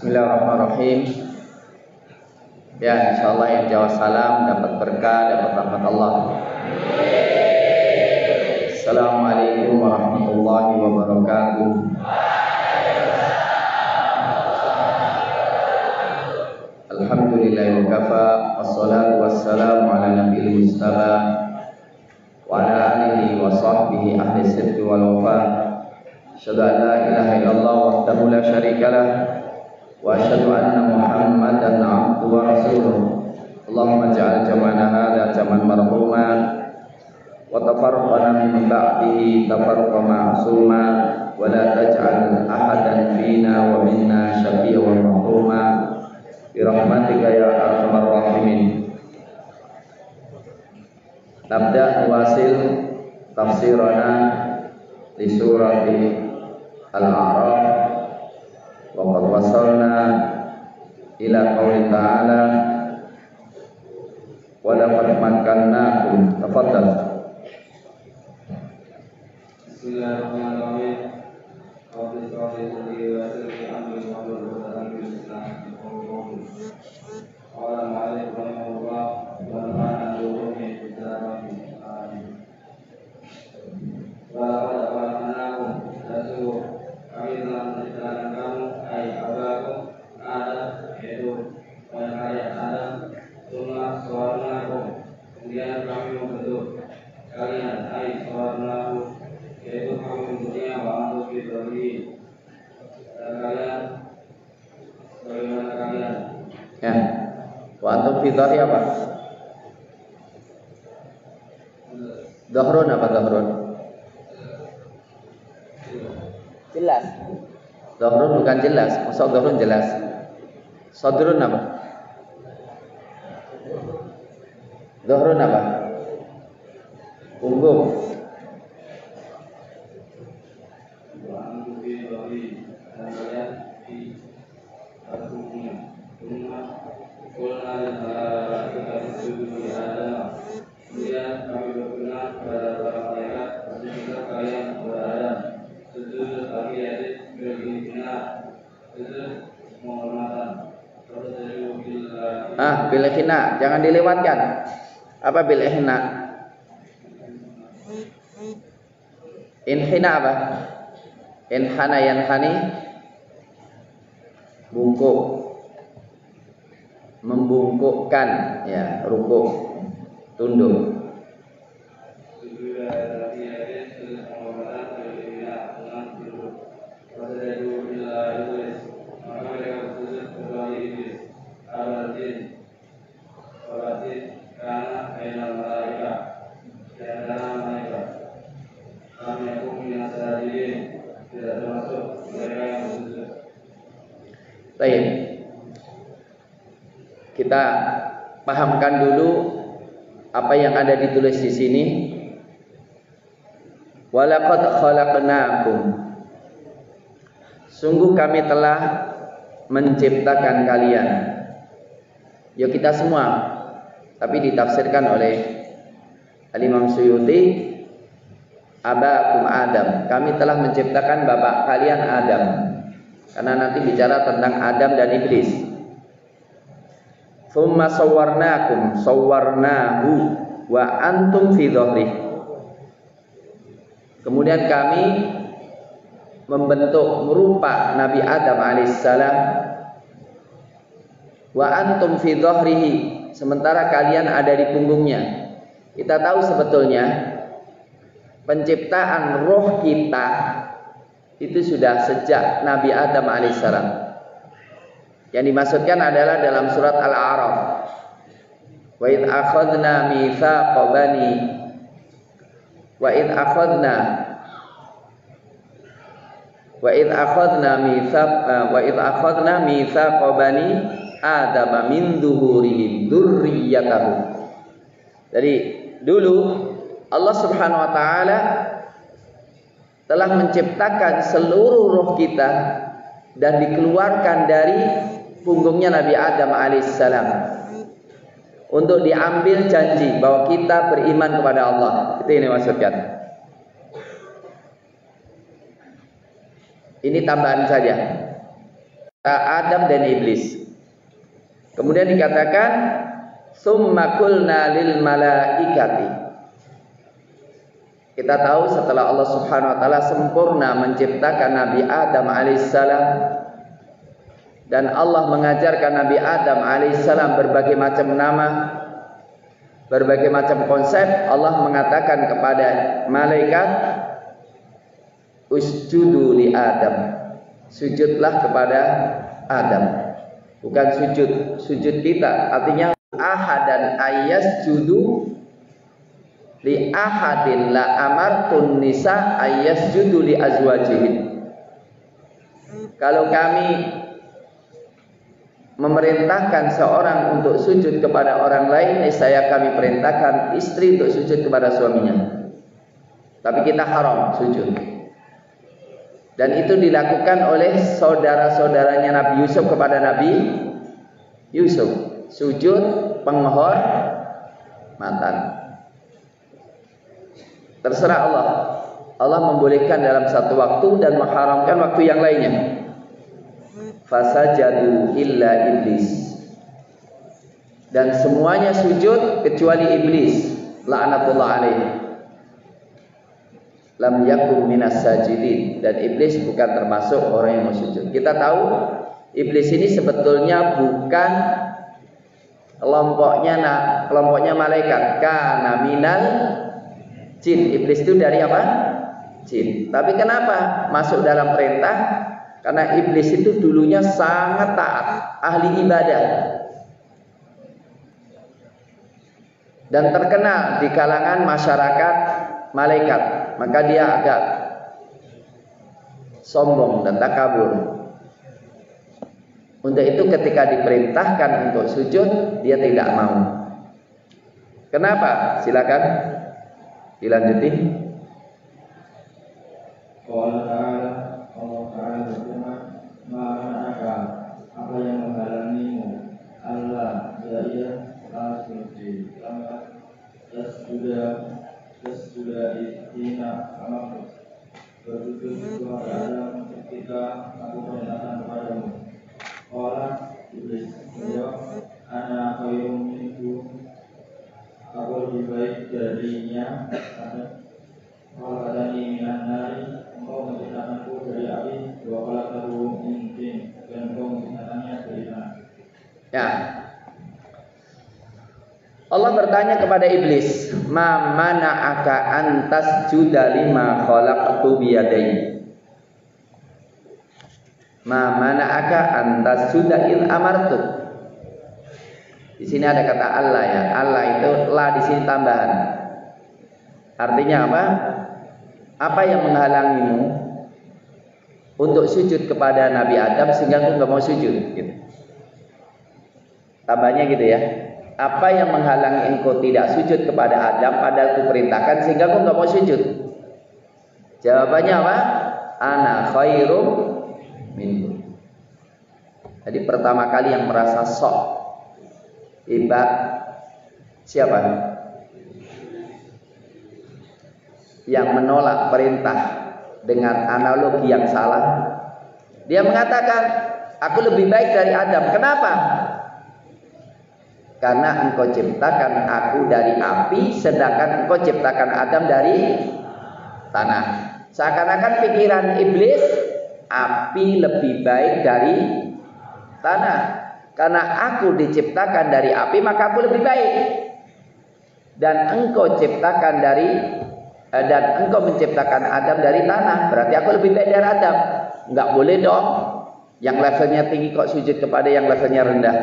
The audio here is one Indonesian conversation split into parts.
Bismillahirrahmanirrahim. Ya, insyaallah yang jawab salam dapat berkah, dapat rahmat Allah. Assalamualaikum warahmatullahi wabarakatuh. Alhamdulillah wa kafa, wassalatu wassalamu ala nabiyil mustafa wa ala alihi wa sahbihi ahli sidqi wal wafa. Asyhadu an la ilaha illallah wahdahu la syarika lah wa asyhadu anna Muhammadan abduhu wa rasuluh. Allahumma ja'al jam'ana hadza jam'an marhuma wa tafarraqana min ba'dihi tafarruqan ma'suma wa la taj'al ahadan fina wa minna syaqiyyan wa mahruma bi rahmatika ya arhamar rahimin. Nabda wasil tafsirana li surati Al-A'raf wa qad wasalna ila qouli ta'ala wa laqad makkannakum. Tafadhal. Bismillahirrahmanirrahim. Kemudian kami membentuk kalian, yaitu kami membentuknya wa antum dan kalian bagaimana kalian? Ya. Wa antum fi dhahri apa? Dhahrun apa dhahrun? Jelas. Dhahrun bukan jelas. Masa dhahrun jelas? Sadrun apa? Dhahrun apa? Punggung. Kemudian kami berkenan kepada para malaikat bersujudlah kalian kepada Adam. Sujud bagi Aziz berhina, sujud penghormatan. Bil ihna, jangan dilewatkan. Apa bil ihna? Inhina apa? Inhana yanhani, bungkuk, membungkukkan, ya, rukuk, tunduk. Baik. Kita pahamkan dulu apa yang ada ditulis di sini. Walaqad khalaqnakum. Sungguh kami telah menciptakan kalian. Ya kita semua. Tapi ditafsirkan oleh Al-Imam Suyuti, abakum Adam. Kami telah menciptakan bapak kalian Adam. Karena nanti bicara tentang Adam dan Iblis. Tsumma sawwarnakum, sawwarnahu wa antum fi dhahri. Kemudian kami membentuk merupa Nabi Adam alaihissalam wa antum fi dhahrihi, sementara kalian ada di punggungnya. Kita tahu sebetulnya penciptaan roh kita itu sudah sejak Nabi Adam alaihissalam. Yang dimaksudkan adalah dalam surat Al-A'raf. Wa id akhadna mitsaqa bani wa id akhadna mitsaqa bani Adam min zuhurihim dzurriyyatahum. Jadi dulu Allah Subhanahu wa taala telah menciptakan seluruh roh kita dan dikeluarkan dari punggungnya Nabi Adam alaihissalam untuk diambil janji bahwa kita beriman kepada Allah. Itu yang dimaksudkan. Ini tambahan saja. Adam dan iblis. Kemudian dikatakan summa qulna lil malaikati. Kita tahu setelah Allah Subhanahu wa taala sempurna menciptakan Nabi Adam alaihissalam, dan Allah mengajarkan Nabi Adam alaihissalam berbagai macam nama, berbagai macam konsep. Allah mengatakan kepada malaikat, usjudu li Adam, sujudlah kepada Adam. Bukan sujud kita, artinya ahadan ayasjudu li ahadin la amartun nisa ayasjudu li azwajihin. Kalau kami memerintahkan seorang untuk sujud kepada orang lain, niscaya kami perintahkan istri untuk sujud kepada suaminya. Tapi kita haram sujud. Dan itu dilakukan oleh saudara-saudaranya Nabi Yusuf kepada Nabi Yusuf. Sujud penghormatan. Terserah Allah. Allah membolehkan dalam satu waktu dan mengharamkan waktu yang lainnya. Fasajadu illa iblis. Dan semuanya sujud kecuali iblis. La'natullah alaihi. Lam yakum minas sajidin. Dan iblis bukan termasuk orang yang mau sujud. Kita tahu iblis ini sebetulnya bukan kelompoknya malaikat. Kana minal jin. Iblis itu dari apa? Jin. Tapi kenapa masuk dalam perintah? Karena iblis itu dulunya sangat taat, ahli ibadah, dan terkenal di kalangan masyarakat malaikat. Maka dia agak sombong dan takabur. Untuk itu ketika diperintahkan untuk sujud, dia tidak mau. Kenapa? Silakan dilanjuti. Allah Ta'ala berfirman, "Maka apa yang menghalangimu Allah jaya asujud tasjuda ihina amaku bersujud kepada Adam ketika aku perintahkan kepadamu." Orang iblis menjawab, "Ana khairum minhu, aku lebih baik darinya." Kalau adani minan nari, engkau menciptakanku dari api, wa khalaqtahu min tin, dan engkau menciptakannya dari tanah. Ya. Allah bertanya kepada iblis, "Ma mana'aka an tasjuda lima khalaqtu bi yadayya?" Ma mana'aka an tasjuda il amartu. Di sini ada kata Allah ya. Allah itu la di sini tambahan. Artinya apa? Apa yang menghalangimu untuk sujud kepada Nabi Adam sehingga aku nggak mau sujud? Gitu. Tambahnya gitu ya. Apa yang menghalangi engkau tidak sujud kepada Adam padahal aku perintahkan sehingga aku nggak mau sujud? Jawabannya apa? Ana khairum minhu. Jadi pertama kali yang merasa sok hebat siapa? Yang menolak perintah dengan analogi yang salah. Dia mengatakan, aku lebih baik dari Adam. Kenapa? Karena engkau ciptakan aku dari api, sedangkan engkau ciptakan Adam dari tanah. Seakan-akan pikiran iblis, api lebih baik dari tanah. Karena aku diciptakan dari api, maka aku lebih baik. Dan engkau ciptakan dan engkau menciptakan Adam dari tanah, berarti aku lebih baik dari Adam. Enggak boleh dong yang levelnya tinggi kok sujud kepada yang levelnya rendah.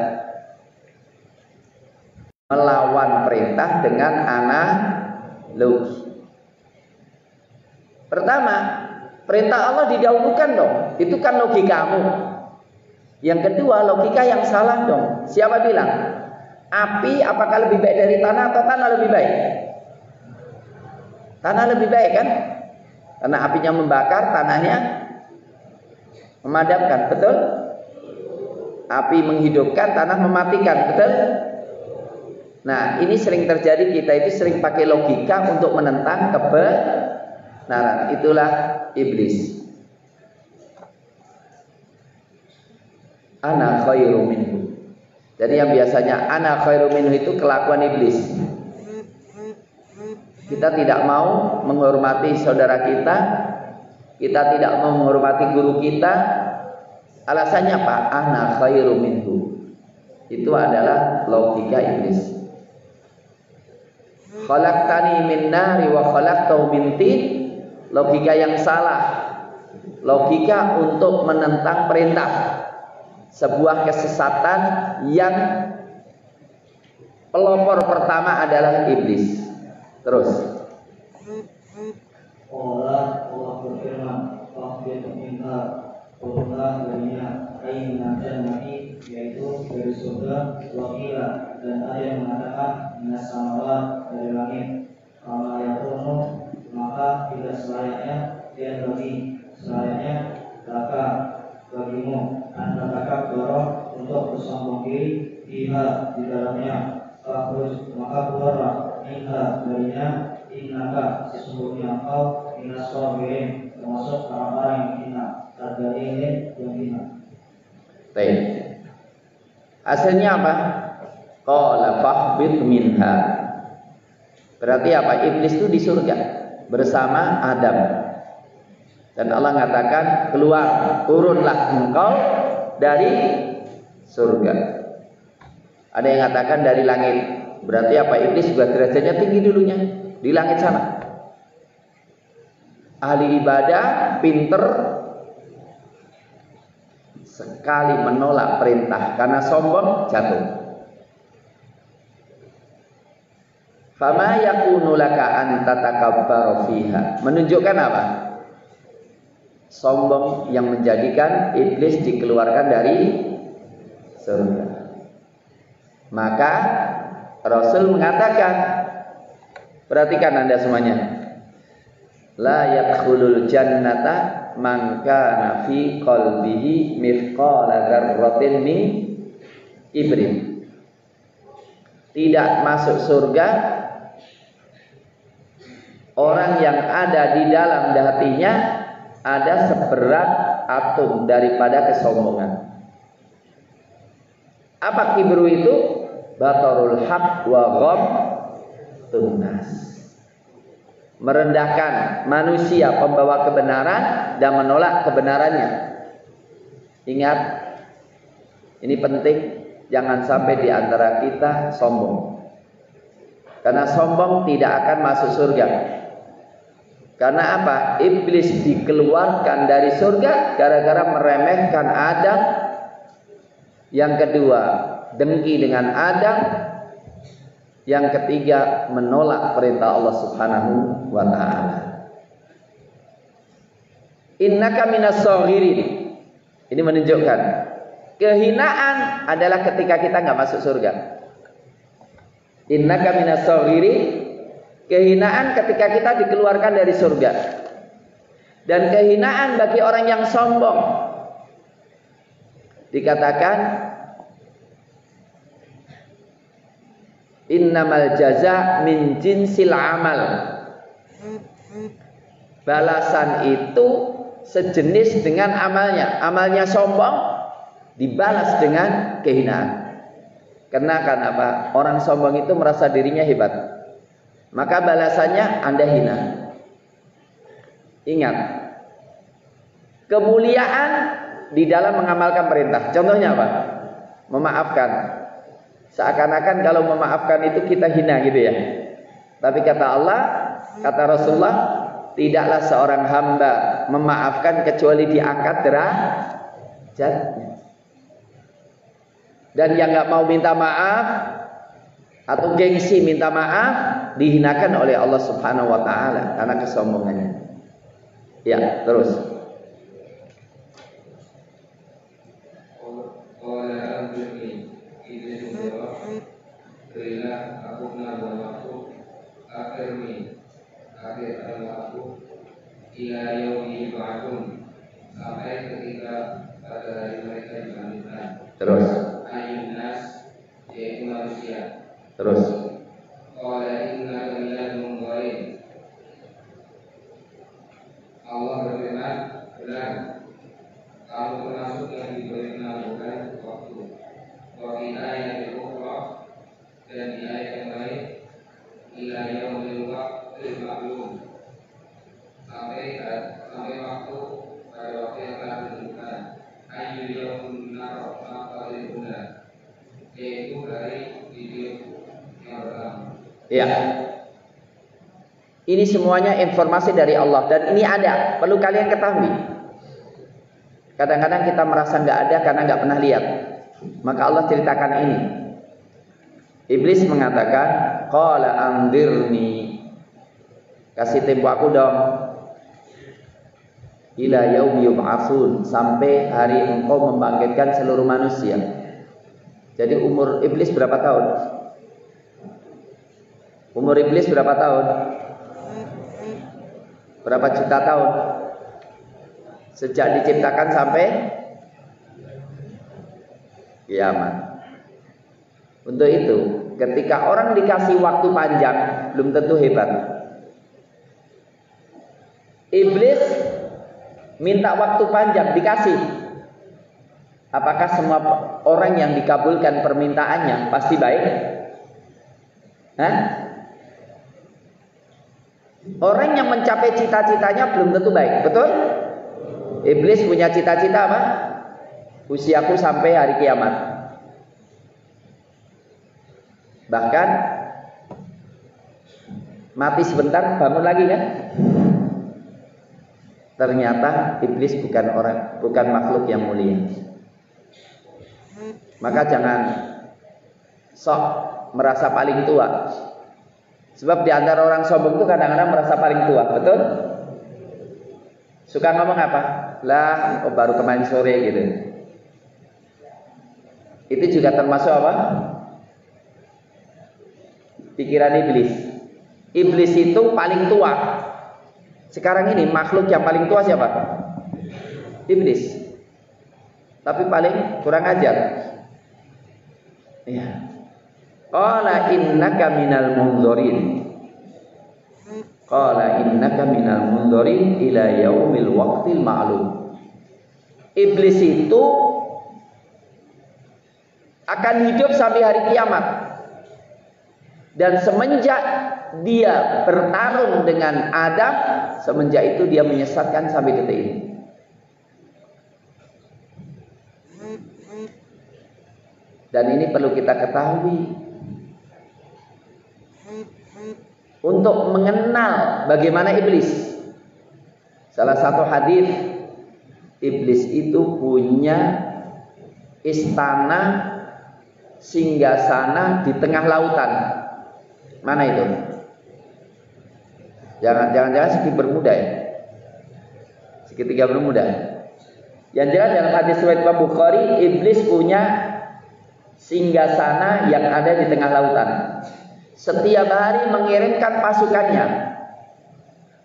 Melawan perintah dengan analogi. Pertama, perintah Allah didahulukan dong. Itu kan logikamu. Yang kedua, logika yang salah dong. Siapa bilang? Api apakah lebih baik dari tanah atau tanah lebih baik? Tanah lebih baik kan? Karena apinya membakar, tanahnya memadamkan, betul? Api menghidupkan, tanah mematikan, betul? Nah, ini sering terjadi, kita itu sering pakai logika untuk menentang kebenaran. Itulah iblis. ana khairu minhu. Jadi yang biasanya ana khairu minhu itu kelakuan iblis. Kita tidak mau menghormati saudara kita, kita tidak mau menghormati guru kita. Alasannya apa? Ana khairu minhu. Itu adalah logika iblis. Khalaqtani min nari wa khalaqtahu min tin. Logika yang salah. Logika untuk menentang perintah. Sebuah kesesatan yang pelopor pertama adalah iblis. Terus. Allah berfirman, "Faqdir minha Allah darinya aina jannati," yaitu dari surga, wakila, dan ada yang mengatakan minas samawat, dari langit. Kama yakunu, maka tidak selayaknya dia bagi selayaknya laka bagimu anda kakak dorong untuk bersombong diri iha di dalamnya. Maka keluarlah minha darinya, innaka sesungguhnya engkau minas sabirin, termasuk orang-orang yang hina, terjadi yang hina. Baik. Hasilnya apa? Qala fahbit minha. Berarti apa? Iblis itu di surga bersama Adam. Dan Allah mengatakan, keluar, turunlah engkau dari surga. Ada yang mengatakan dari langit. Berarti apa? Iblis juga derajatnya tinggi dulunya di langit sana. Ahli ibadah, pinter sekali menolak perintah karena sombong, jatuh. Fama yakunu laka an tatakabbaru fiha. Menunjukkan apa? Sombong yang menjadikan iblis dikeluarkan dari surga. Maka Rasul mengatakan, perhatikan Anda semuanya, la yadkhulul jannata man kana fi qalbihi mithqala dzarratin min kibrin. Tidak masuk surga orang yang ada di dalam hatinya ada seberat atom daripada kesombongan. Apa kibru itu? Batarul haq wa ghamtun nas. Merendahkan manusia pembawa kebenaran dan menolak kebenarannya. Ingat, ini penting, jangan sampai di antara kita sombong. Karena sombong tidak akan masuk surga. Karena apa? Iblis dikeluarkan dari surga gara-gara meremehkan Adam. Yang kedua, dengki dengan Adam. Yang ketiga, menolak perintah Allah Subhanahu wa ta'ala. Innaka minas saghirin. Ini menunjukkan kehinaan adalah ketika kita nggak masuk surga. Innaka minas saghirin. Kehinaan ketika kita dikeluarkan dari surga. Dan kehinaan bagi orang yang sombong. Dikatakan innamal jaza min jinsil amal. Balasan itu sejenis dengan amalnya. Amalnya sombong dibalas dengan kehinaan. Karena kan apa? Orang sombong itu merasa dirinya hebat. Maka balasannya Anda hina. Ingat, kemuliaan di dalam mengamalkan perintah. Contohnya apa? Memaafkan. Seakan-akan kalau memaafkan itu kita hina gitu ya. Tapi kata Allah, kata Rasulullah, tidaklah seorang hamba memaafkan kecuali diangkat derajatnya. Dan yang nggak mau minta maaf atau gengsi minta maaf dihinakan oleh Allah Subhanahu wa ta'ala karena kesombongannya. Ya, terus. Sampai ketika pada hari mereka dibangkitkan. Terus. Ayunas, yaitu manusia. Terus. Allah berfirman, benar, kamu termasuk yang diberi penampungan maklum sampai waktu pada waktu yang telah ditentukan. Ayu yaumun naqalibuna, yaitu hari hidup yang pertama. Ya. Ini semuanya informasi dari Allah dan ini ada, perlu kalian ketahui. Kadang-kadang kita merasa nggak ada karena nggak pernah lihat. Maka Allah ceritakan ini. Iblis mengatakan, qala anzirni, kasih tempo aku dong, ila yaumi yub'atsun, sampai hari engkau membangkitkan seluruh manusia. Jadi umur iblis berapa tahun? Umur iblis berapa tahun? Berapa juta tahun? Sejak diciptakan sampai kiamat. Untuk itu, ketika orang dikasih waktu panjang, belum tentu hebat. Iblis minta waktu panjang, dikasih. Apakah semua orang yang dikabulkan permintaannya pasti baik? Hah? Orang yang mencapai cita-citanya belum tentu baik, betul? Iblis punya cita-cita apa? Usiaku sampai hari kiamat. Bahkan mati sebentar, bangun lagi kan? Ternyata iblis bukan makhluk yang mulia. Maka jangan sok merasa paling tua. Sebab di antara orang sombong itu kadang-kadang merasa paling tua, betul? Suka ngomong apa? Lah, oh baru kemarin sore gitu. Itu juga termasuk apa? Pikiran iblis. Iblis itu paling tua. Sekarang ini makhluk yang paling tua siapa? Iblis. Tapi paling kurang ajar. Iya. Qala innaka minal mundzirin. Qala innaka minal mundzirin ila yaumil waqtil ma'lum. Iblis itu akan hidup sampai hari kiamat. Dan semenjak dia bertarung dengan Adam, semenjak itu dia menyesatkan sampai detik ini. Dan ini perlu kita ketahui. Untuk mengenal bagaimana iblis. Salah satu hadis, iblis itu punya istana singgasana di tengah lautan. Mana itu? Jangan-jangan segi bermuda ya? Segitiga bermuda. Yang jelas dalam hadis riwayat Imam Bukhari, iblis punya singgasana yang ada di tengah lautan. Setiap hari mengirimkan pasukannya.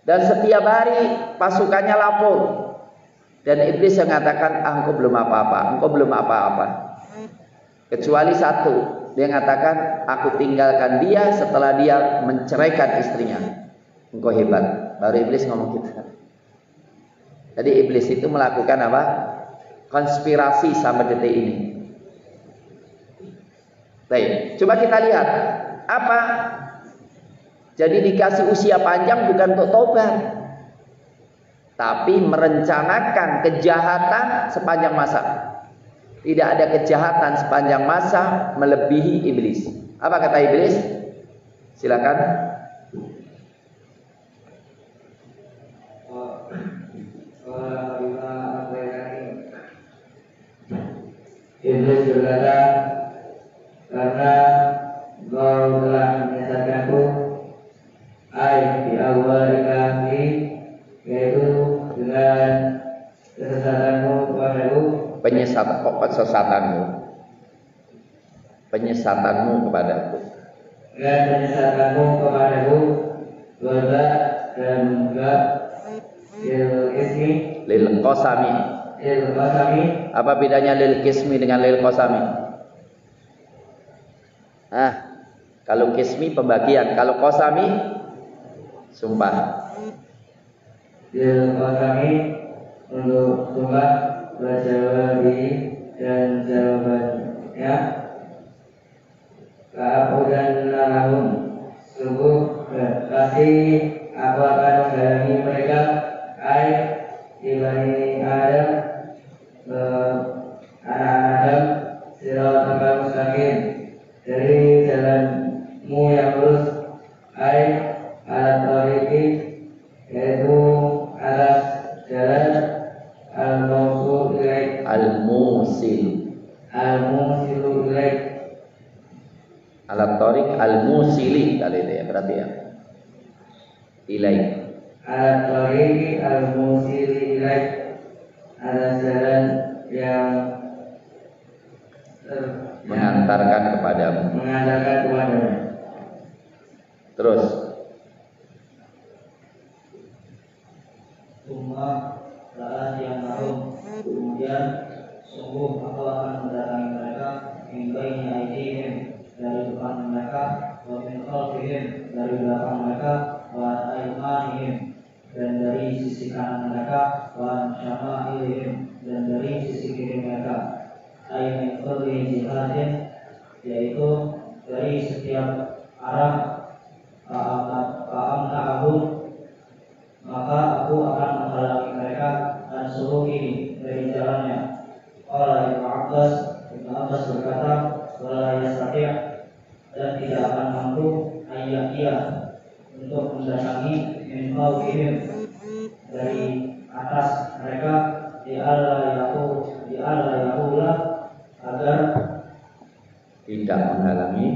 Dan setiap hari pasukannya lapor. Dan iblis mengatakan, engkau belum apa-apa, engkau belum apa-apa. Kecuali satu, dia mengatakan, aku tinggalkan dia setelah dia menceraikan istrinya. Engkau hebat. Baru iblis ngomong gitu. Jadi iblis itu melakukan apa? Konspirasi sampai detik ini. Baik, coba kita lihat. Apa? Jadi dikasih usia panjang bukan untuk tobat, tapi merencanakan kejahatan sepanjang masa. Tidak ada kejahatan sepanjang masa melebihi iblis. Apa kata iblis? Silakan. Iblis berkata, karena Engkau telah menyesatkanku, di awal kami, yaitu dengan kesesatanmu kepadaku. Penyesatanmu kepadaku. Dan penyesatanmu kepadaku, berba dan enggak Lil qasami. Apa bedanya lil qismi dengan lil qasami? Kalau qismi pembagian, kalau qasami sumpah. Lil qasami untuk sumpah, berjawabi dan jawabannya, ka'abudan lahum, sungguh pasti aku akan menghalangi mereka Ibani Adam anak Adam siratal mustaqim dari jalanmu yang lurus alat tariqi yaitu atas jalan al-musil ilaik al-musilu ilaik alat tariq al-musili kali itu ya berarti ya ilaik alat tariqi al-musili ilaik atas jalan yang mengantarkan kepadamu. Terus kemudian sungguh aku akan mendatangi mereka min baini aydihim dari depan mereka wa min khalfihim dari belakang mereka wa an aymanihim dan dari sisi kanan mereka wa an syama'ilihim dan dari sisi kiri mereka min kulli jihadin yaitu dari setiap arah fa'amna'ahum maka aku akan menghalangi mereka dan suruh ini dari jalannya. Ibnu Abbas berkata wala yastati' dan tidak akan mampu ayat untuk mendatangi min fawqihim dari atas mereka di Allah yahula agar tidak menghalangi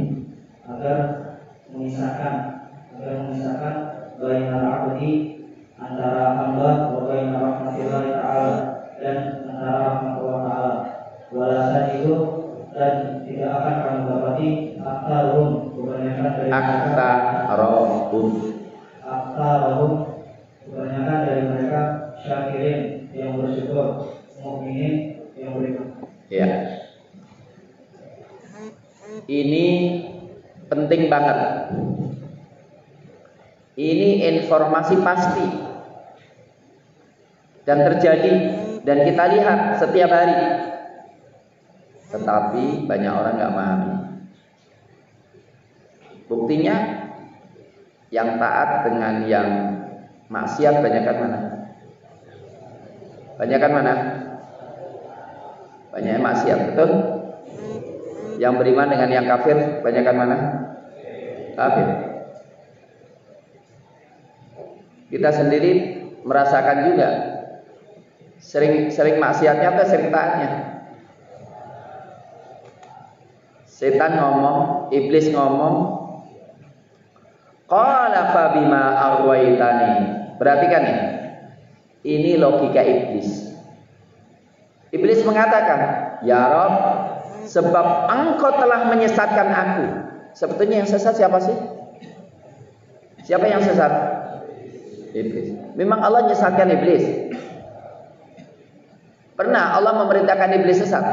agar memisahkan bainal abdi antara hamba wa baina rahmatillahi ta'ala dan antara rahmat Allah ta'ala walasan itu dan tidak akan kamu dapati aktarum kebanyakan dari kebanyakan dari mereka syakirin yang bersyukur mukminin yang beriman. Ya. Ini penting banget. Ini informasi pasti dan terjadi dan kita lihat setiap hari. Tetapi banyak orang nggak memahami. Buktinya yang taat dengan yang maksiat banyakan mana? Banyakan mana? Banyak maksiat, betul? Yang beriman dengan yang kafir banyakan mana? Kafir. Kita sendiri merasakan juga sering maksiatnya atau sering taatnya. Setan ngomong, iblis ngomong, qala fa bima aghwaytani. Perhatikan nih. Ini logika iblis. Iblis mengatakan, "Ya Rabb, sebab Engkau telah menyesatkan aku." Sebetulnya yang sesat siapa sih? Siapa yang sesat? Iblis. Memang Allah menyesatkan iblis. Pernah Allah memerintahkan iblis sesat?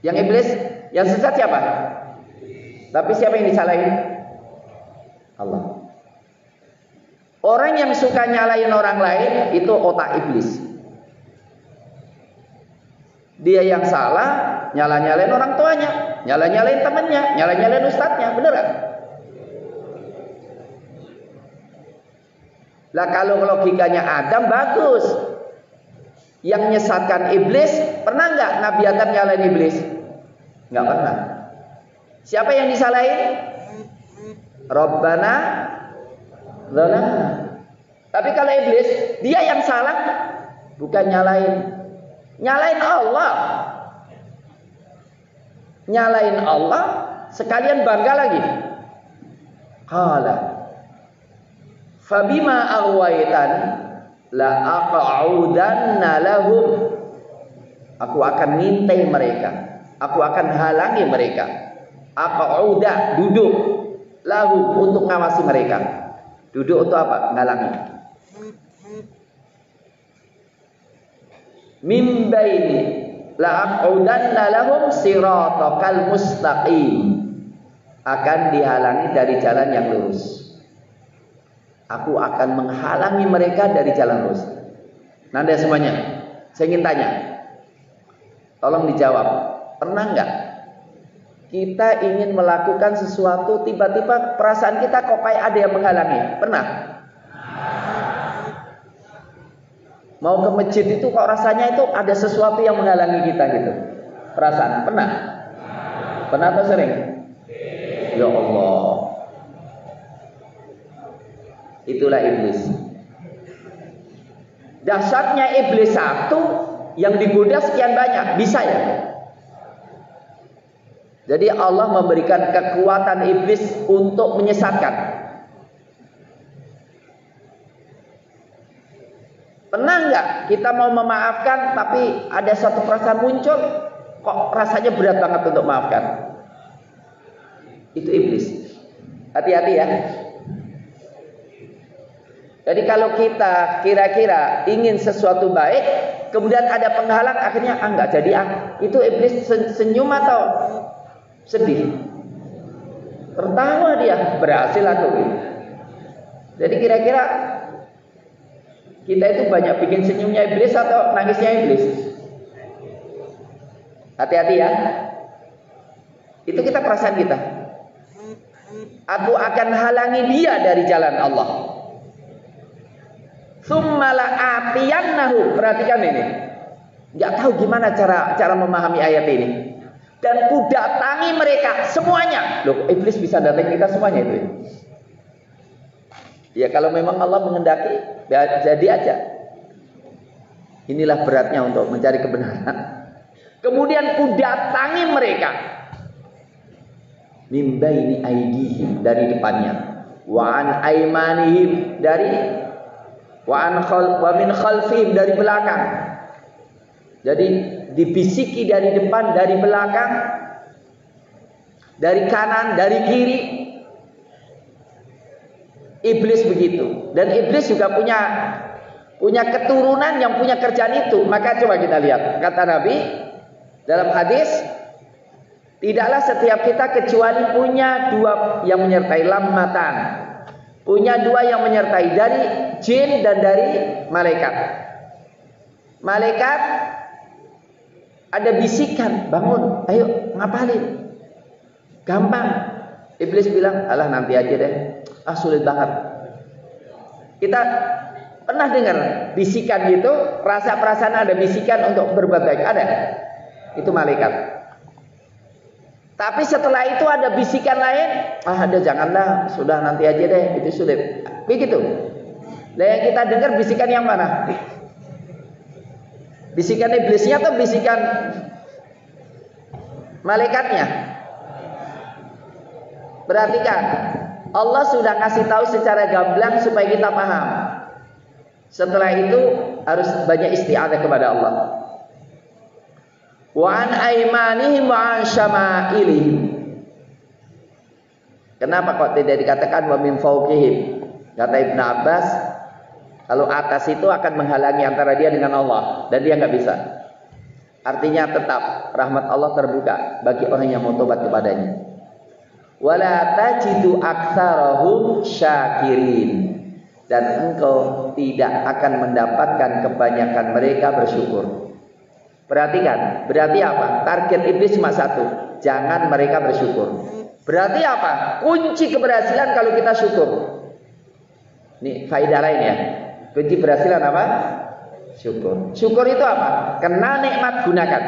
Yang iblis, yang sesat siapa? Tapi siapa yang disalahin? Allah. Orang yang suka nyalain orang lain itu otak iblis. Dia yang salah, nyala-nyalain orang tuanya, nyala-nyalain temannya, nyala-nyalain ustadznya, bener gak? Lah kalau logikanya Adam bagus. Yang menyesatkan iblis, pernah nggak Nabi Adam nyalain iblis? Nggak pernah. Siapa yang disalahin? Rabbana zalamna. Tapi kalau iblis, dia yang salah, bukan nyalain Allah. Nyalain Allah, sekalian bangga lagi. Qala fabima aghwaytani la aq'udanna lahum. Aku akan ngintai mereka. Aku akan halangi mereka. Aq'uda, duduk. Lahum, untuk ngawasi mereka. Duduk untuk apa? Ngalangi. Min baini la aq'udanna lahum siratal mustaqim. Akan dihalangi dari jalan yang lurus. Aku akan menghalangi mereka dari jalan lurus. Nanda semuanya, saya ingin tanya. Tolong dijawab. Pernah nggak kita ingin melakukan sesuatu, tiba-tiba perasaan kita kok kayak ada yang menghalangi? Pernah? Mau ke masjid itu kok rasanya itu ada sesuatu yang menghalangi kita gitu. Perasaan, pernah? Pernah atau sering? Ya Allah. Itulah iblis. Dahsyatnya iblis satu yang digoda sekian banyak, bisa ya? Jadi Allah memberikan kekuatan iblis untuk menyesatkan. Pernah nggak kita mau memaafkan tapi ada suatu perasaan muncul, kok rasanya berat banget untuk maafkan? Itu iblis. Hati-hati ya. Jadi kalau kita kira-kira ingin sesuatu baik, kemudian ada penghalang, akhirnya nggak jadi itu iblis senyum atau sedih? Tertawa dia, berhasil aku. Jadi kira-kira kita itu banyak bikin senyumnya iblis atau nangisnya iblis? Hati-hati ya. Itu kita perasaan kita. Aku akan halangi dia dari jalan Allah. Summala atiyannahu. Perhatikan ini. Nggak tahu gimana cara memahami ayat ini. Dan ku datangi mereka semuanya. Loh, iblis bisa datangi kita semuanya itu. Ya kalau memang Allah menghendaki, jadi aja. Inilah beratnya untuk mencari kebenaran. Kemudian ku datangi mereka. Min baini aidihim, dari depannya. Wa an aimanihim, dari wa min khalfihim, dari belakang. Jadi dibisiki dari depan, dari belakang, dari kanan, dari kiri. Iblis begitu. Dan iblis juga punya keturunan yang punya kerjaan itu. Maka coba kita lihat. Kata Nabi dalam hadis, tidaklah setiap kita kecuali punya dua yang menyertai, lammatan. Punya dua yang menyertai, dari jin dan dari malaikat. Malaikat ada bisikan, bangun, ayo ngapalin. Gampang. Iblis bilang, alah nanti aja deh. Sulit banget. Kita pernah dengar bisikan gitu, rasa perasaan ada bisikan untuk berbuat baik, ada? Itu malaikat. Tapi setelah itu ada bisikan lain, ada janganlah, sudah nanti aja deh, itu sulit. Begitu. Nah, yang kita dengar bisikan yang mana? Bisikan iblisnya atau bisikan malaikatnya? Perhatikan. Allah sudah kasih tahu secara gamblang supaya kita paham. Setelah itu harus banyak isti'adzah kepada Allah. Wa an aimanihim wa an syama'ilihim. Kenapa kok tidak dikatakan wa min fawqihim? Kata Ibn Abbas, kalau atas itu akan menghalangi antara dia dengan Allah, dan dia nggak bisa. Artinya tetap rahmat Allah terbuka bagi orang yang mau tobat kepadanya. Wala tajidu aktsarahum syakirin, dan engkau tidak akan mendapatkan kebanyakan mereka bersyukur. Perhatikan, berarti apa? Target iblis cuma satu, jangan mereka bersyukur. Berarti apa? Kunci keberhasilan kalau kita syukur. Ini faedah lain ya. Kunci keberhasilan apa? Syukur. Syukur itu apa? Kena nikmat, gunakan.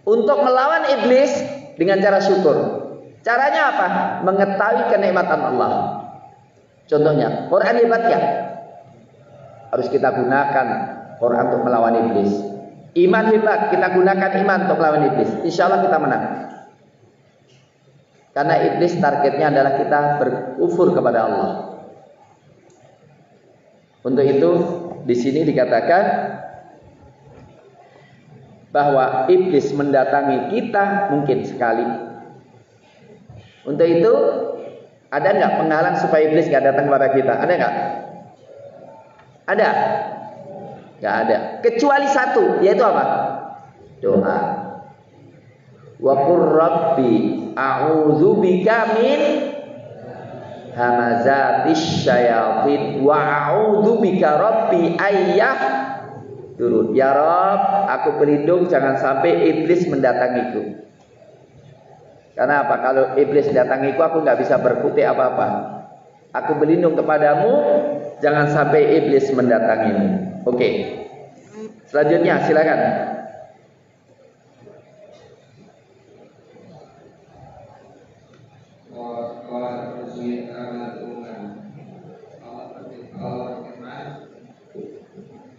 Untuk melawan iblis dengan cara syukur. Caranya apa? Mengetahui kenikmatan Allah. Contohnya, Quran hebat ya. Harus kita gunakan Quran untuk melawan iblis. Iman hebat, kita gunakan iman untuk melawan iblis. Insya Allah kita menang. Karena iblis targetnya adalah kita berkufur kepada Allah. Untuk itu di sini dikatakan bahwa iblis mendatangi kita mungkin sekali. Untuk itu ada nggak penghalang supaya iblis nggak datang kepada kita? Ada nggak? Ada? Nggak ada. Kecuali satu, yaitu apa? Doa. Wa qur rabbi a'udzubika min hamazatis syayatin wa a'udzubika rabbi ayyah turun. Ya Rabb, aku berlindung jangan sampai iblis mendatangiku. Karena apa? Kalau iblis datangiku, aku nggak bisa berkutik apa-apa. Aku berlindung kepadamu, jangan sampai iblis mendatangimu. Oke. Selanjutnya silakan.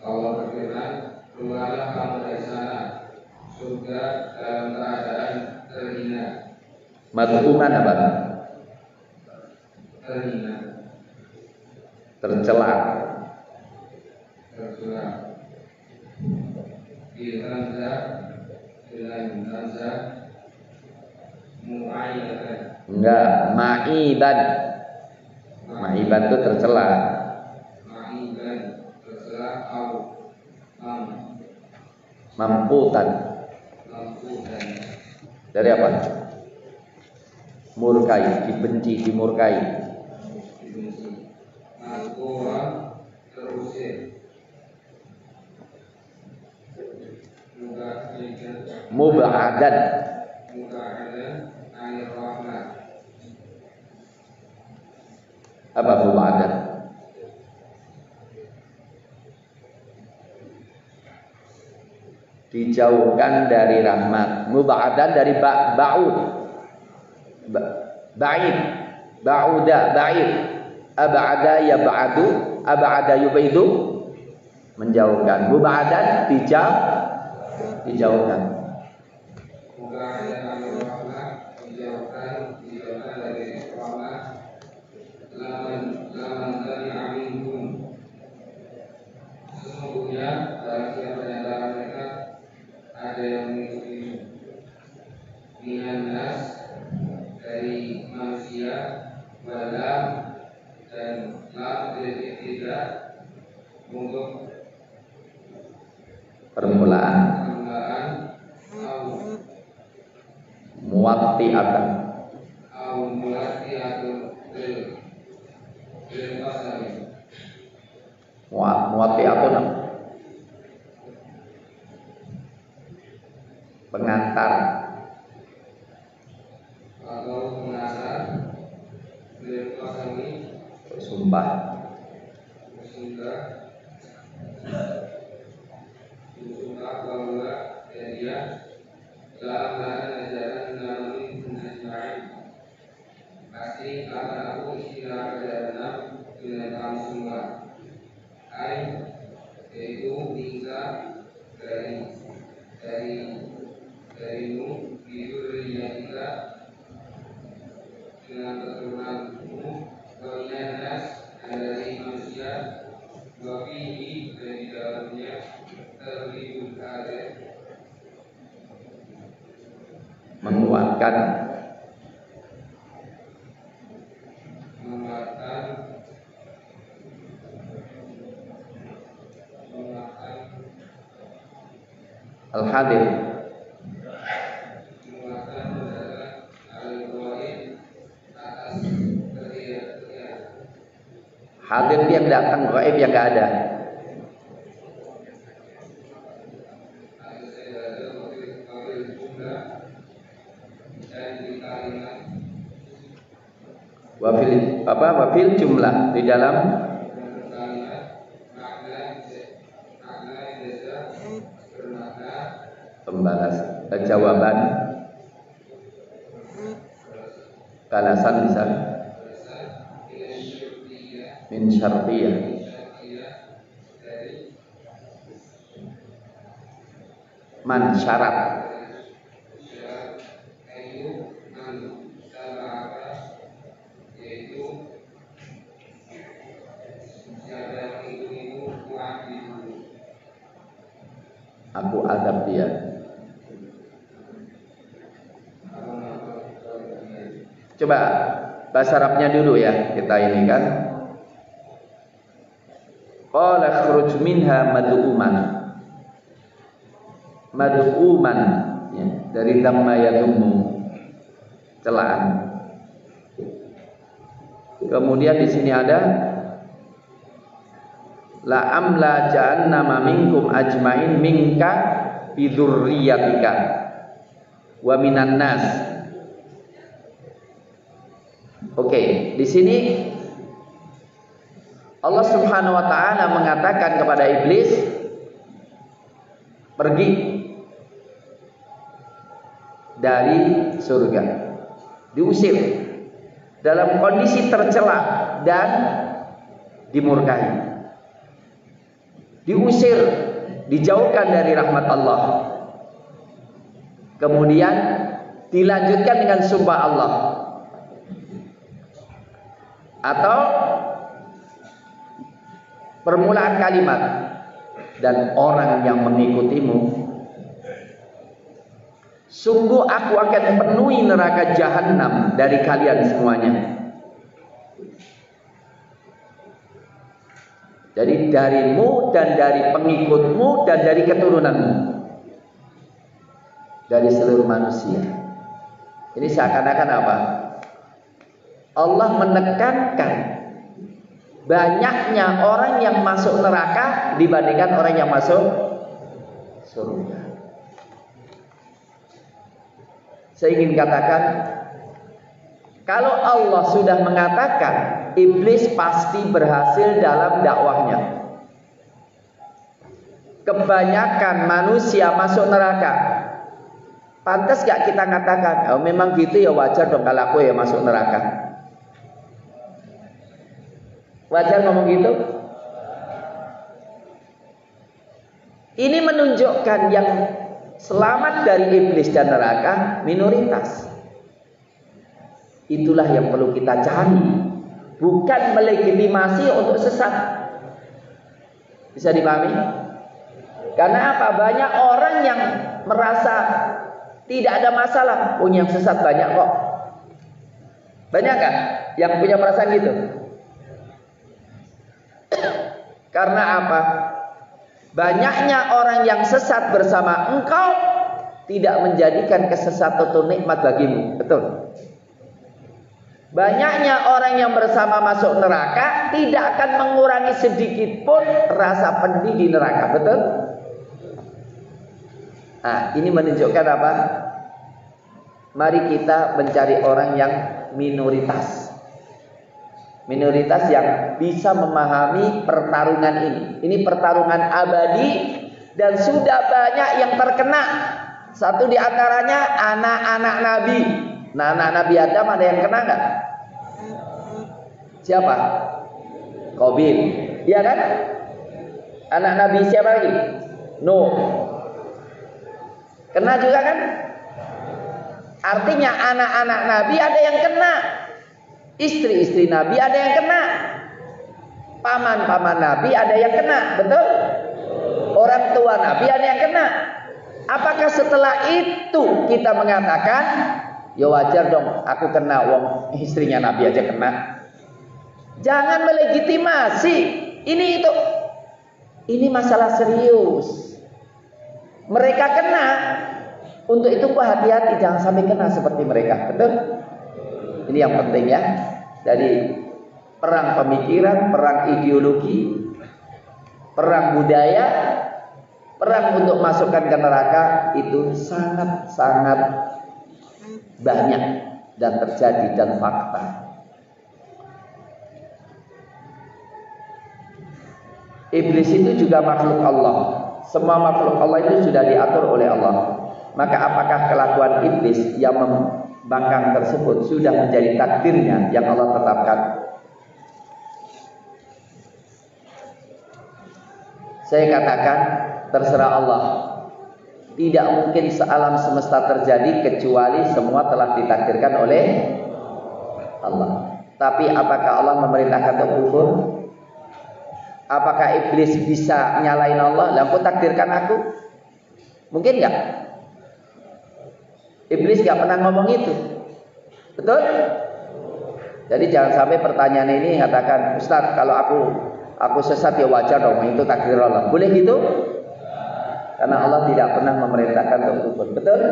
Allah berfirman, keluarlah kamu dari sana, surga dalam keadaan terhina. Madhuman apa? Terhina, Tercela. tercela. Bilhamza dengan hamza mu'ayyatan. Enggak, ma'iban. Ma'iban itu tercela. Ma'iban tercela au Mamputan. mamputan. Dari apa? Murkai, dibenci, dimurkai. Dibenci. Makura terusir. Muba'adan. Muba'adan anir rahmat. Apa muba'adan? Dijauhkan dari rahmat. Muba'adan dari ba'ud. Ba'id. Ba'uda, ba'id. Ab'ada yab'adu, ab'ada yubaidu. Menjauhkan. Muba'adan dijauhkan. Muba'adan anir rahmat, dijauhkan dari rahmat. Laman sami'a minkum. Sesungguhnya dalam siapa di antara mereka ada yang mengikuti minan nas dari manusia, walam dan lam dari tidak untuk Permulaan. au Muwatti'atan. mulati atau bil qasami. Muwatti'atun. Pengantar. Atau pengasar bil qasami Sumpah. sehingga bahwa dia dalam ajaran Nabi Muhammad pasti akan aku istilah dalam dengan kamu semua. Yaitu hingga darimu bidurnya kita dengan keturunanmu nas dari manusia wafihi dan di dalamnya terlibut ada Menguatkan. Al-hadir. Hadir dia yang datang, gaib yang enggak ada. Wafil jumlah di dalam pembalas jawaban balasan bisa min syartiyah man syarat aku adab dia. Coba bahasa Arabnya dulu ya kita ini kan. Qala khruj minha mad'uman. Mad'uman ya, dari damma yadummu celaan. Kemudian di sini ada la amla jahannama minkum ajmain minka bidzurriyyatika wa minan nas. Oke, di sini Allah Subhanahu wa taala mengatakan kepada iblis, pergi dari surga, diusir dalam kondisi tercela dan dimurkai, diusir, dijauhkan dari rahmat Allah. Kemudian dilanjutkan dengan sumpah Allah, atau permulaan kalimat, dan orang yang mengikutimu, sungguh aku akan penuhi neraka jahanam dari kalian semuanya. Jadi darimu dan dari pengikutmu dan dari keturunanmu, dari seluruh manusia. Ini seakan-akan apa? Allah menekankan banyaknya orang yang masuk neraka dibandingkan orang yang masuk surga. Saya ingin katakan, kalau Allah sudah mengatakan iblis pasti berhasil dalam dakwahnya, kebanyakan manusia masuk neraka, pantas gak kita katakan, oh memang gitu ya, wajar dong kalau aku ya masuk neraka? Wajar ngomong gitu? Ini menunjukkan yang selamat dari iblis dan neraka minoritas. Itulah yang perlu kita cari, bukan melegitimasi untuk sesat. Bisa dipahami? Karena apa? Banyak orang yang merasa tidak ada masalah. Oh, yang sesat banyak kok. Banyak kan yang punya perasaan gitu? Karena apa? Banyaknya orang yang sesat bersama engkau tidak menjadikan kesesatan itu nikmat bagimu. Betul. Banyaknya orang yang bersama masuk neraka tidak akan mengurangi sedikit pun rasa pedih di neraka. Betul. Nah, ini menunjukkan apa? Mari kita mencari orang yang minoritas. Minoritas yang bisa memahami pertarungan ini. Ini pertarungan abadi dan sudah banyak yang terkena. Satu di antaranya anak-anak Nabi. Nah, anak Nabi Adam ada yang kena nggak? Siapa? Qabil. Iya kan? Anak Nabi siapa lagi? Nuh. Kena juga kan? Artinya anak-anak Nabi ada yang kena. Istri-istri Nabi ada yang kena. Paman-paman Nabi ada yang kena. Betul? Orang tua Nabi ada yang kena. Apakah setelah itu kita mengatakan, ya wajar dong aku kena, wong istrinya Nabi aja kena? Jangan melegitimasi. Ini itu. Ini masalah serius. Mereka kena. Untuk itu hati-hati jangan sampai kena seperti mereka. Betul? Ini yang penting ya. Dari perang pemikiran, perang ideologi, perang budaya, perang untuk masukkan ke neraka itu sangat-sangat banyak dan terjadi dan fakta. Iblis itu juga makhluk Allah. Semua makhluk Allah itu sudah diatur oleh Allah. Maka apakah kelakuan iblis yang membangkang tersebut sudah menjadi takdirnya yang Allah tetapkan? Saya katakan terserah Allah. Tidak mungkin sealam semesta terjadi kecuali semua telah ditakdirkan oleh Allah. Tapi apakah Allah memerintahkan untuk kufur? Apakah iblis bisa nyalain Allah? Lah aku takdirkan aku. Mungkin enggak? Iblis enggak pernah ngomong itu. Betul? Jadi jangan sampai pertanyaan ini katakan, Ustaz, kalau aku sesat ya wajar dong, itu takdir Allah. Boleh gitu? Karena Allah tidak pernah memerintahkan untuk kufur. Betul?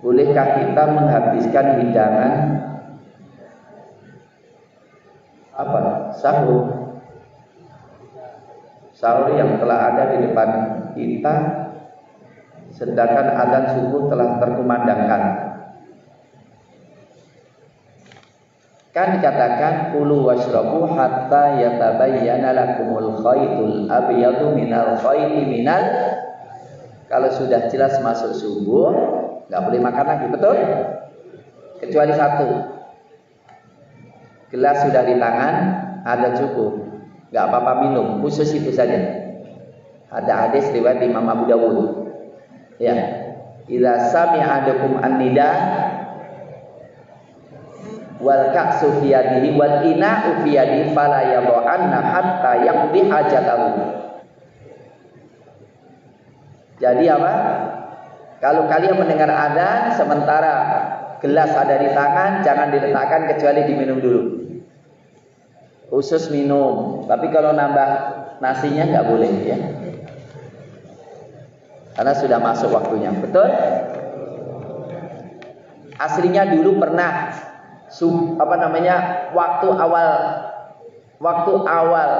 Bolehkah kita menghabiskan hidangan sahur yang telah ada di depan kita sedangkan adzan subuh telah terkumandangkan. Kan dikatakan kulu washrabu hatta yatabayyana lakumul khaytul abyadu minal khayti minal. Kalau sudah jelas masuk subuh, nggak boleh makan lagi, betul? Kecuali satu, gelas sudah di tangan, ada cukup, nggak apa-apa minum, khusus itu saja. Ada hadis riwayat Imam Abu Dawud. Ya, idza sami'a ahadukum an-nida wal ka'su fi yadihi wal ina'u fi yadihi fala yadh'anna hatta yaqdi hajatahu. Jadi apa? Kalau kalian mendengar adzan sementara gelas ada di tangan, jangan diletakkan kecuali diminum dulu. Khusus minum. Tapi kalau nambah nasinya nggak boleh ya. Karena sudah masuk waktunya, betul? Aslinya dulu pernah waktu awal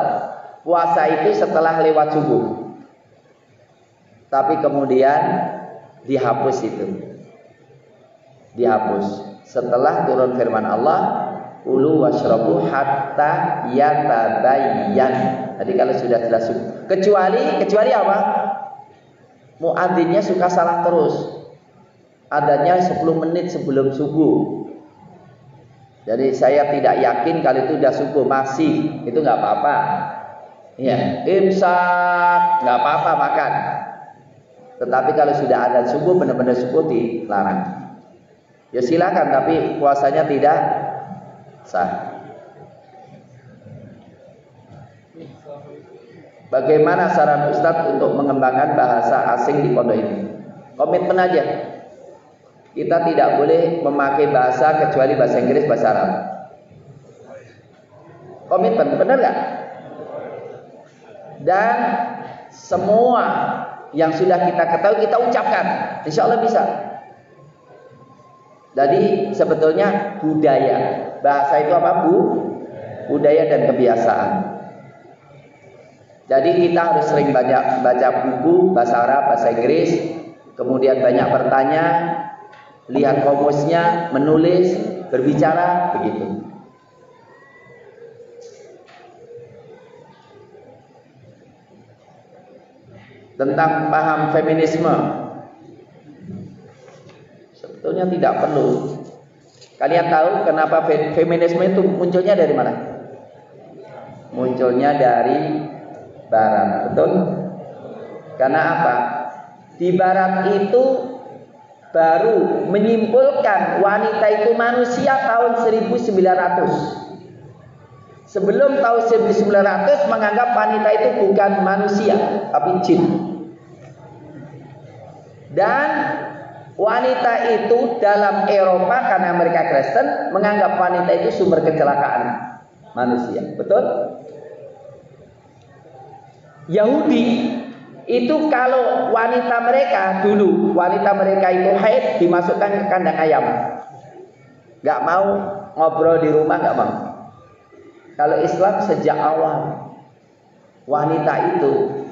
puasa itu setelah lewat subuh. Tapi kemudian dihapus itu. Dihapus. Setelah turun firman Allah, kulu washrabu hatta yatabayyan. Jadi kalau sudah jelas subuh. Kecuali apa? Muadzinnya suka salah terus. Adanya 10 menit sebelum subuh. Jadi saya tidak yakin kalau itu sudah subuh, masih itu nggak apa-apa. Ya, imsak nggak apa-apa makan. Tetapi kalau sudah adzan subuh, benar-benar subuh dilarang. Ya silakan, tapi puasanya tidak sah. Bagaimana saran Ustadz untuk mengembangkan bahasa asing di pondok ini? Komitmen aja. Kita tidak boleh memakai bahasa kecuali bahasa Inggris, bahasa Arab. Komitmen, benar nggak? Dan semua yang sudah kita ketahui kita ucapkan, insya Allah bisa. Jadi sebetulnya budaya, bahasa itu apa bu? Budaya dan kebiasaan. Jadi kita harus sering banyak baca buku bahasa Arab, bahasa Inggris, kemudian banyak bertanya, lihat komusnya, menulis, berbicara, begitu. Tentang paham feminisme, sebetulnya tidak perlu. Kalian tahu kenapa feminisme itu munculnya dari mana? Munculnya dari Barat, betul? Karena apa? Di Barat itu baru menyimpulkan wanita itu manusia tahun 1900. Sebelum tahun 1900 menganggap wanita itu bukan manusia, tapi jin. Dan wanita itu dalam Eropa karena mereka Kristen menganggap wanita itu sumber kecelakaan manusia, betul? Yahudi itu kalau wanita mereka dulu, wanita mereka itu haid dimasukkan ke kandang ayam, nggak mau ngobrol di rumah, nggak mau. Kalau Islam sejak awal wanita itu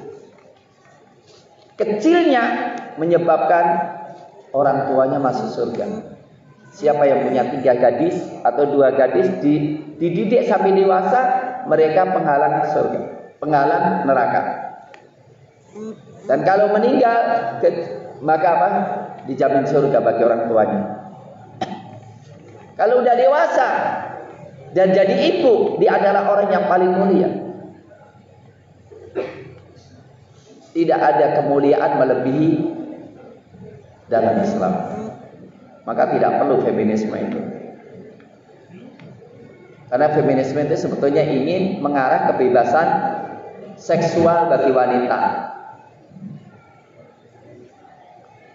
kecilnya menyebabkan orang tuanya masuk surga. Siapa yang punya 3 gadis atau 2 gadis dididik sampai dewasa, mereka penghalang surga, penghalang neraka. Dan kalau meninggal, maka apa? Dijamin surga bagi orang tuanya. Kalau udah dewasa dan jadi ibu, dia adalah orang yang paling mulia. Tidak ada kemuliaan melebihi dalam Islam. Maka tidak perlu feminisme itu. Karena feminisme itu sebetulnya ingin mengarah kebebasan seksual bagi wanita.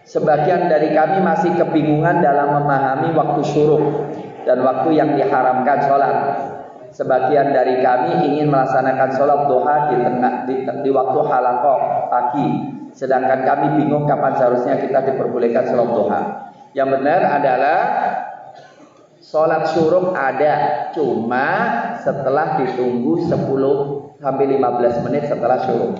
Sebagian dari kami masih kebingungan dalam memahami waktu syuruk dan waktu yang diharamkan sholat. Sebagian dari kami ingin melaksanakan sholat duha di waktu halaqah pagi. Sedangkan kami bingung kapan seharusnya kita diperbolehkan sholat duha. Yang benar adalah sholat syuruk ada, cuma setelah ditunggu 10 sampai 15 menit setelah syuruk.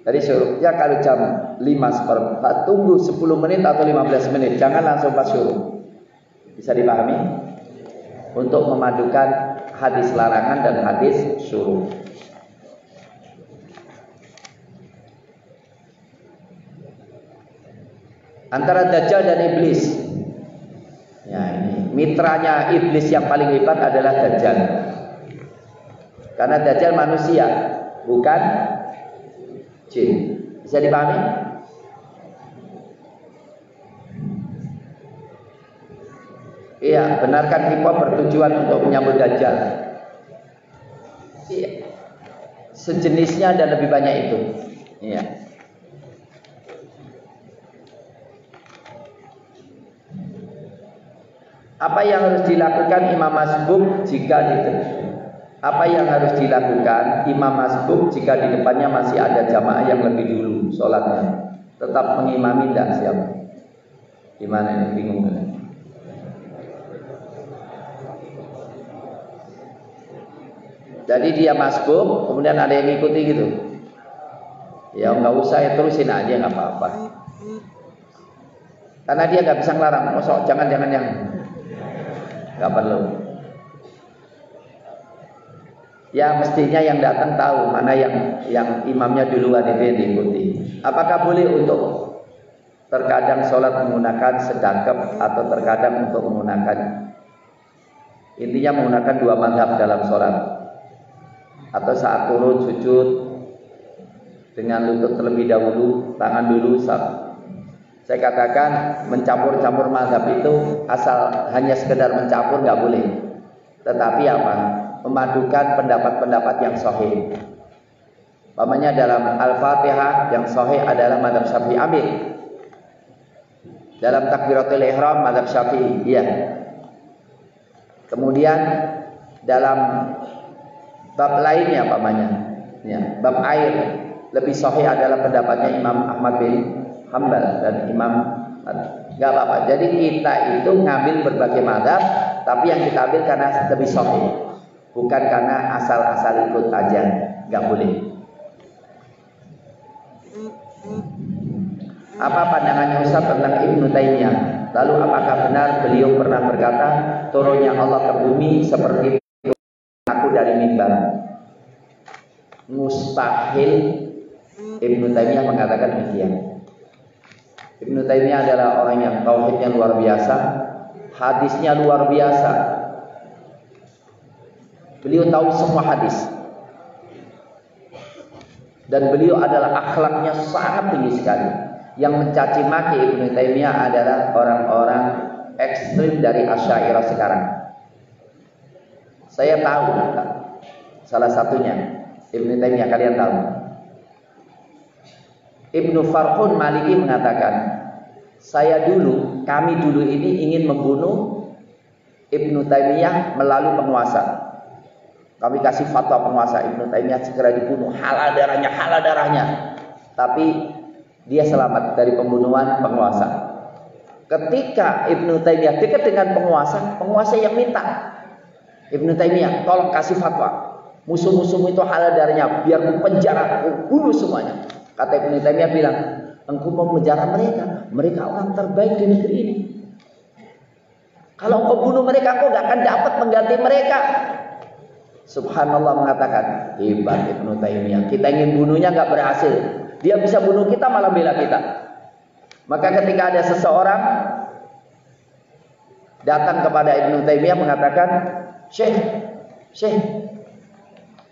Jadi syuruknya kalau jam 8 5/4, tunggu 10 menit atau 15 menit, jangan langsung pas syuruh. Bisa dipahami? Untuk memadukan hadis larangan dan hadis syuruh. Antara Dajjal dan Iblis. Ya, ini mitranya Iblis yang paling hebat adalah Dajjal. Karena Dajjal manusia, bukan jin. Bisa dipahami? Iya, benarkan K-pop bertujuan untuk menyambut Dajjal. Iya. Sejenisnya dan lebih banyak itu. Iya. Apa yang harus dilakukan imam masbuk jika imam masbuk jika di depannya masih ada jamaah yang lebih dulu sholatnya? Tetap mengimami tidak siapa? Gimana ini, bingung kan? Jadi dia masbuk, kemudian ada yang ngikuti gitu. Ya nggak usah, ya terusin aja, nggak apa-apa. Karena dia nggak bisa ngelarang. Mosok jangan yang nggak perlu. Ya mestinya yang datang tahu mana yang imamnya duluan itu yang diikuti. Apakah boleh untuk terkadang sholat menggunakan sedekap atau terkadang untuk menggunakan, intinya menggunakan dua mazhab dalam sholat, atau saat turun sujud dengan lutut terlebih dahulu, tangan dulu. Saya katakan mencampur-campur mazhab itu asal hanya sekedar mencampur nggak boleh. Tetapi apa? Memadukan pendapat-pendapat yang sahih. Umpamanya dalam Al-Fatihah yang sahih adalah mazhab Syafi'i, ambil. Dalam takbiratul ihram mazhab Syafi'i, iya. Kemudian dalam bab lainnya umpamanya, ya, bab air lebih sahih adalah pendapatnya Imam Ahmad bin Hambal dan Imam, nggak apa-apa. Jadi kita itu ngambil berbagai mazhab, tapi yang kita ambil karena lebih sahih, bukan karena asal-asal ikut aja, nggak boleh. Apa pandangannya Ustaz tentang Ibnu Taimiyah? Lalu apakah benar beliau pernah berkata turunnya Allah ke bumi seperti aku dari mimbar? Mustahil Ibnu Taimiyah mengatakan demikian. Ibnu Taimiyah adalah orang yang tauhidnya luar biasa, hadisnya luar biasa. Beliau tahu semua hadis. Dan beliau adalah akhlaknya sangat tinggi sekali. Yang mencaci maki Ibnu Taimiyah adalah orang-orang ekstrim dari Asy'ariyah sekarang. Saya tahu salah satunya Ibnu Taimiyah, kalian tahu. Ibnu Farqun Maliki mengatakan, kami dulu ini ingin membunuh Ibnu Taimiyah melalui penguasa. Kami kasih fatwa penguasa, Ibnu Taimiyah segera dibunuh, halal darahnya. Tapi dia selamat dari pembunuhan penguasa. Ketika Ibnu Taimiyah dekat dengan penguasa yang minta, Ibnu Taimiyah tolong kasih fatwa, musuh-musuhmu itu halal darahnya, biar ku penjara, ku bunuh semuanya. Kata Ibnu Taimiyah bilang, engkau mau menjara mereka orang terbaik di negeri ini. Kalau engkau bunuh mereka, engkau gak akan dapat mengganti mereka. Subhanallah mengatakan, hebat Ibnu Taimiyah. Kita ingin bunuhnya gak berhasil, dia bisa bunuh kita malah bela kita. Maka ketika ada seseorang datang kepada Ibnu Taimiyah mengatakan, Syekh,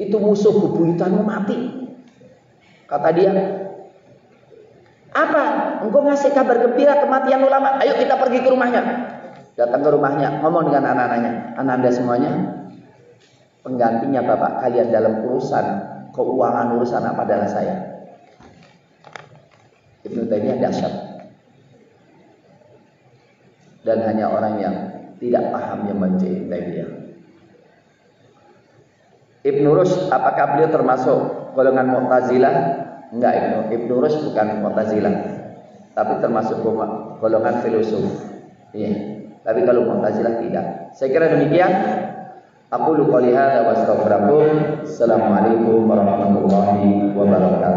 itu musuh bebuyutanmu mati. Kata dia, apa? Engkau ngasih kabar gembira kematian ulama? Ayo kita pergi ke rumahnya. Datang ke rumahnya, ngomong dengan anak-anaknya. Anak-anda semuanya, penggantinya bapak kalian dalam urusan keuangan, urusan apa adalah saya. Ibnu Taimiyah dahsyat. Dan hanya orang yang tidak paham yang membaca Ibnu Taimiyah. Ibnu Rushd, apakah beliau termasuk golongan Mu'tazilah? Enggak, Ibnu Rushd bukan Mu'tazilah, tapi termasuk golongan filosof. Iya. Tapi kalau Mu'tazilah tidak. Saya kira demikian. Aku qouli hadza wa astaghfirullaah. Assalamualaikum warahmatullahi wabarakatuh.